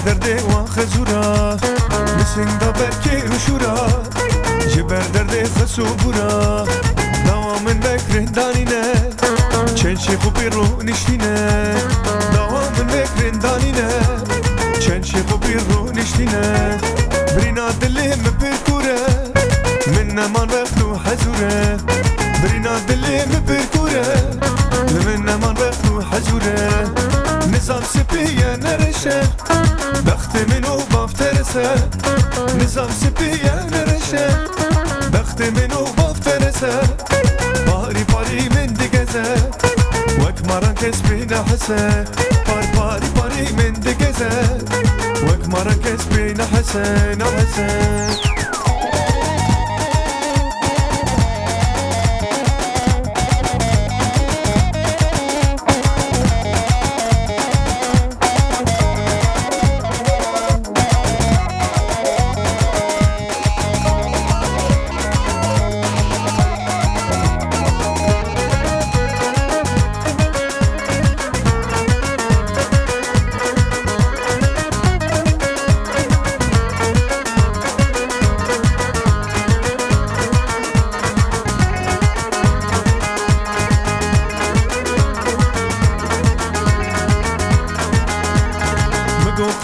دردي وخزورا مسين دبركي وشورا جبر دردي خسوبورا دوام من بكر دانينا چن شيخو بيرو نشتينا دوام من بكر دانينا چن شيخو بيرو نشتينا برينا دلي مبركورا من نمان بخلو حزورا برينا دلي مبركورا من نمان بخلو حزورا نظام سبيا نرشه بخت منو بافترسه نظام سبيا نرشه بخت منو بافترسه باري باري من دقزه وك مران كسبي نحسه باري باري من دقزه وك مران كسبي نحسه نحسه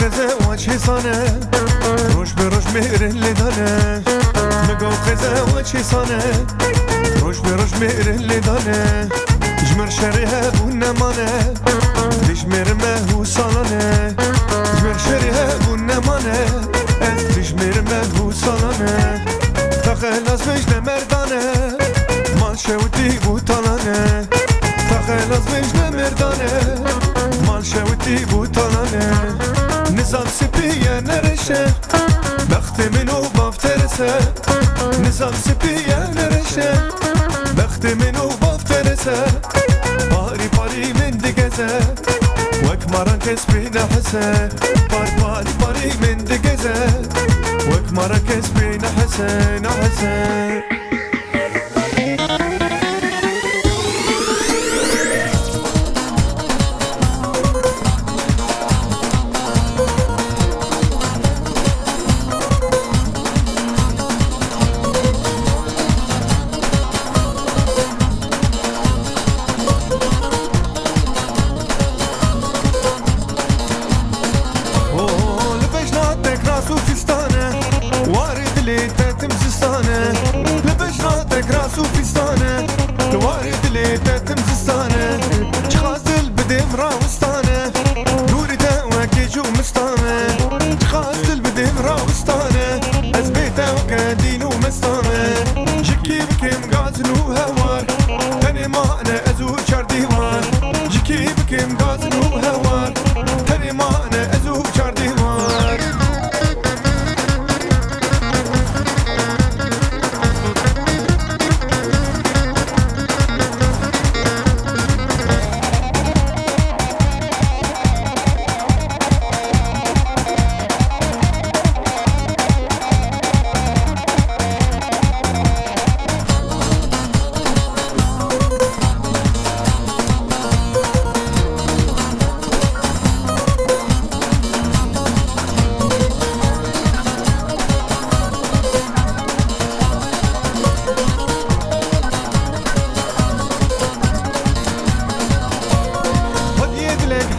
قزه وچه سانه روش به روش میره لدانه نگو قزه وچه سانه روش به روش میره لدانه جمر شریه بون نمانه دجمر مهو سالانه جمر شریه بون نمانه دجمر مهو سالانه تخلاص بجن مردانه مال شوتی بوتالانه تخلاص بجن مردانه مال شوتی بوتالانه نظام سبيا نرشه بخت منو بافترسه نظام سبيا نرشه بخت منو بافترسه باري باري من دقزه وك مران كسبي نحسه باري باري من دقزه وك مران كسبي نحسه نحسه راس وفستانه توارد لي تتم زستانه تخاصل بدم راوستانه دوري تاوكي جو مستانه تخاصل بدم راوستانه از بيتا وكادين ومستانه جكي بكم غازن وهوار تاني معنا ازو چار ديوان جكي بكم غازن وهوار تاني معنا ازو چار ديوان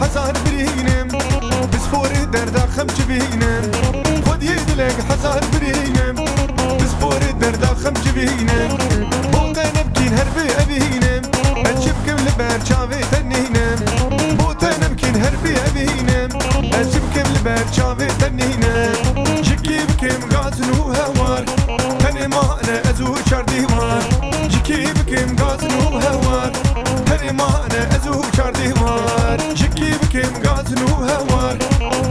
حزار برينم بسفور دردا خمج بينم خد يدلك حزار برينم بسفور دردا خمج بينم بوتا نمكين هربي أبينم أجيبكم لبرشاوي تنينم بوتا نمكين هربي أبينم أجيبكم لبرشاوي تنينم بكم غازن وهوار هني معنا أزو شار ديوار جكي بكم غازن وهوار هني معنا أزو شار ديوار جكي بكم غازن وهوار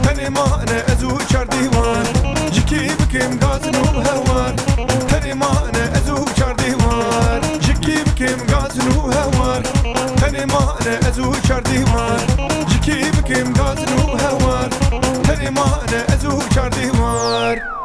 هني معنا أزو شار ديوار جكي بكم غازن وهوار هني معنا أزو شار ديوار جكي بكم غازن وهوار هني معنا أزو شار ديوار جكي بكم غازن وهوار هني معنا أزو شار ديوار